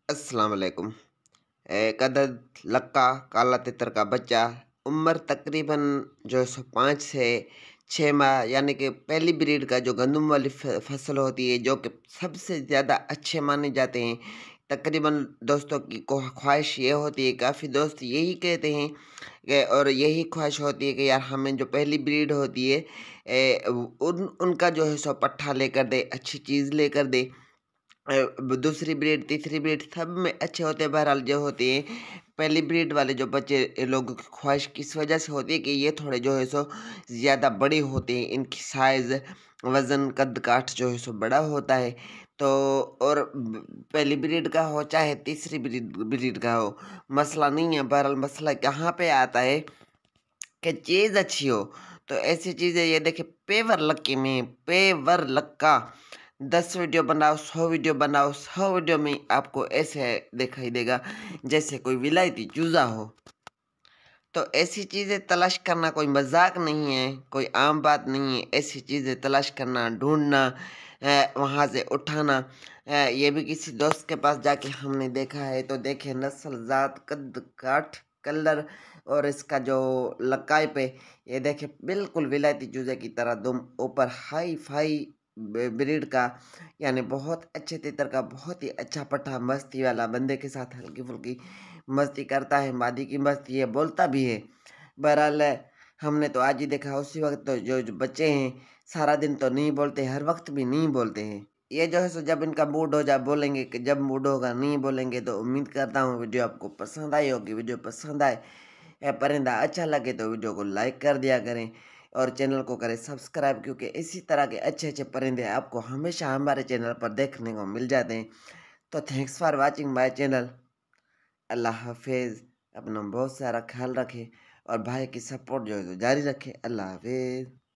अस्सलाम वालेकुम। एक अदद लक्का काला तितर का बच्चा, उम्र तकरीबन जो है सो 5 से 6 माह, यानी कि पहली ब्रीड का जो गंदम वाली फसल होती है, जो कि सबसे ज़्यादा अच्छे माने जाते हैं। तकरीबन दोस्तों की ख्वाहिश ये होती है, काफ़ी दोस्त यही कहते हैं और यही ख्वाहिश होती है कि यार हमें जो पहली ब्रीड होती है उनका जो है सो पट्ठा लेकर दे, अच्छी चीज़ लेकर दे। दूसरी ब्रीड, तीसरी ब्रीड सब में अच्छे होते हैं। बहरहाल जो होती है पहली ब्रीड वाले जो बच्चे, लोगों की ख्वाहिश किस वजह से होती है कि ये थोड़े जो है सो ज़्यादा बड़े होते हैं, इनकी साइज़, वज़न, कद काठ जो है सो बड़ा होता है। तो और पहली ब्रीड का हो चाहे तीसरी ब्रीड का हो, मसला नहीं है। बहरहाल मसला कहाँ पे आता है कि चीज़ अच्छी हो। तो ऐसी चीज़ें ये देखिए, पेवर लक्की में पेवर लक्का 10 वीडियो बनाओ, 100 वीडियो बनाओ, 100 वीडियो में आपको ऐसे दिखाई देगा जैसे कोई विलायती चूज़ा हो। तो ऐसी चीज़ें तलाश करना कोई मजाक नहीं है, कोई आम बात नहीं है। ऐसी चीज़ें तलाश करना, ढूंढना, वहाँ से उठाना, ये भी किसी दोस्त के पास जाके हमने देखा है। तो देखे नस्ल, ज़ात, कद काठ, कलर और इसका जो लकाई पे, ये देखे बिल्कुल विलायती चूज़े की तरह दुम ऊपर हाई फाई ब्रीड का, यानी बहुत अच्छे तितर का, बहुत ही अच्छा पट्ठा, मस्ती वाला, बंदे के साथ हल्की फुल्की मस्ती करता है, मादी की मस्ती है, बोलता भी है। बहरहाल हमने तो आज ही देखा, उसी वक्त तो जो बच्चे हैं सारा दिन तो नहीं बोलते, हर वक्त भी नहीं बोलते हैं। ये जो है सो जब इनका मूड हो जाए बोलेंगे, कि जब मूड होगा नहीं बोलेंगे। तो उम्मीद करता हूँ वीडियो आपको पसंद आई होगी। वीडियो पसंद आए या परिंदा अच्छा लगे तो वीडियो को लाइक कर दिया करें और चैनल को करें सब्सक्राइब, क्योंकि इसी तरह के अच्छे अच्छे परिंदे आपको हमेशा हमारे चैनल पर देखने को मिल जाते हैं। तो thanks for watching my channel. अल्लाह हाफिज़। अपना बहुत सारा ख्याल रखें और भाई की सपोर्ट जो है तो जारी रखें। अल्लाह हाफिज़।